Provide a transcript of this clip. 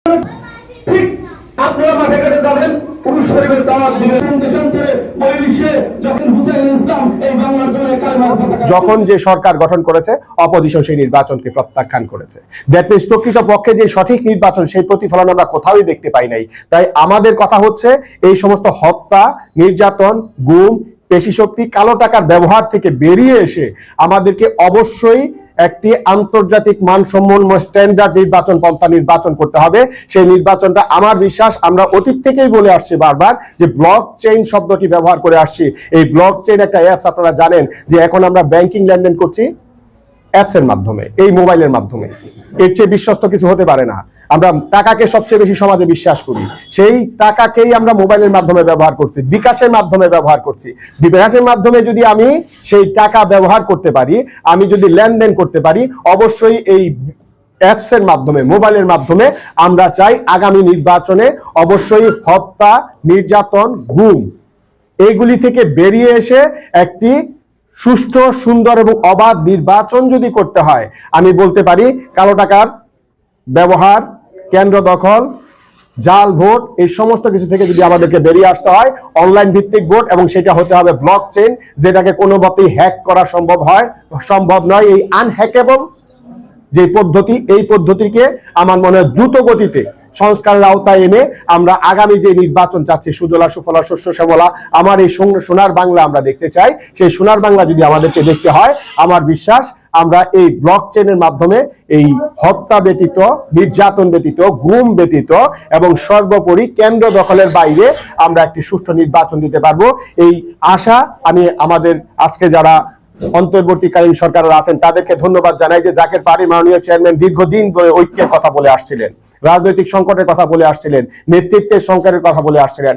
ঠিক আপনারা মাঠে ঘাটে যাবেন, পুরুষ শরীফের দাওয়াত দিবেন। দেশান্তরে বহির্বিশ্বে যখন হুসাইন ইসলাম এই বাংলার জমিনে কালেমার পতাকা, যখন যে সরকার গঠন করেছে অপোজিশন সেই নির্বাচনকে প্রত্যাখ্যান করেছে। দ্যাট মিনস প্রকৃতপক্ষে যে সঠিক নির্বাচন সেই প্রতিফলন আমরা কোথাওই দেখতে পাই নাই। তাই আমাদের কথা হচ্ছে এই সমস্ত হত্যা, নির্যাতন, গুম, পেশি শক্তি, কালো টাকার ব্যবহার থেকে বেরিয়ে এসে আমাদেরকে অবশ্যই একটি আন্তর্জাতিক মানসম্পন্ন স্ট্যান্ডার্ড নির্বাচন পন্থা নির্বাচন করতে হবে। সেই নির্বাচনটা আমার বিশ্বাস আমরা অতীত থেকেই বলে আসছি বারবার যে ব্লক চেইন শব্দটি ব্যবহার করে আসছি। এই ব্লক চেইন একটা অ্যাপস, আপনারা জানেন যে এখন আমরা ব্যাংকিং লেনদেন করছি অ্যাপসের মাধ্যমে, এই মোবাইলের মাধ্যমে। এর চেয়ে বিশ্বস্ত কিছু হতে পারে না। আমরা টাকাকে সবচেয়ে বেশি সমাজে বিশ্বাস করি, সেই টাকাকেই আমরা মোবাইলের মাধ্যমে ব্যবহার করছি, বিকাশের মাধ্যমে ব্যবহার করছি। বিকাশের মাধ্যমে যদি আমি সেই টাকা ব্যবহার করতে পারি, আমি যদি লেনদেন করতে পারি, অবশ্যই এই অ্যাপসের মাধ্যমে, মোবাইলের মাধ্যমে আমরা চাই আগামী নির্বাচনে অবশ্যই হত্যা, নির্যাতন, গুম এইগুলি থেকে বেরিয়ে এসে একটি সুষ্ঠু, সুন্দর এবং অবাধ নির্বাচন যদি করতে হয়, আমি বলতে পারি কালো টাকার ব্যবহার, কেন্দ্র দখল, জাল ভোট, এই সমস্ত কিছু থেকে যদি আমাদেরকে বেরিয়ে আসতে হয়, অনলাইন ভিত্তিক ভোট, এবং সেটা হতে হবে ব্লক চেইন, যেটাকে কোনোভাবেই হ্যাক করা সম্ভব নয়। এই আনহ্যাকেবল যে পদ্ধতি, এই পদ্ধতিকে আমার মনে হয় দ্রুত গতিতে সংস্কারের আওতায় এনে আমরা আগামী যে নির্বাচন চাচ্ছি, সুজলা সুফলা শস্য শ্যামলা, আমার এই সোনার বাংলা আমরা দেখতে চাই। সেই সোনার বাংলা যদি আমাদেরকে দেখতে হয়, আমার বিশ্বাস আমরা এই ব্লক চেইনের মাধ্যমে এই হত্যা ব্যতীত, নির্যাতন ব্যতীত, গুম ব্যতীত এবং সর্বোপরি কেন্দ্র দখলের বাইরে আমরা একটি সুষ্ঠু নির্বাচন দিতে পারবো। এই আশা আমি আমাদের আজকে যারা অন্তর্বর্তীকালীন সরকারের আছেন তাদেরকে ধন্যবাদ জানাই যে জাকের পার্টি মাননীয় চেয়ারম্যান দীর্ঘদিন ধরে ঐক্যের কথা বলে আসছিলেন, রাজনৈতিক সংকটের কথা বলে আসছিলেন, নেতৃত্বের সংকটের কথা বলে আসছিলেন।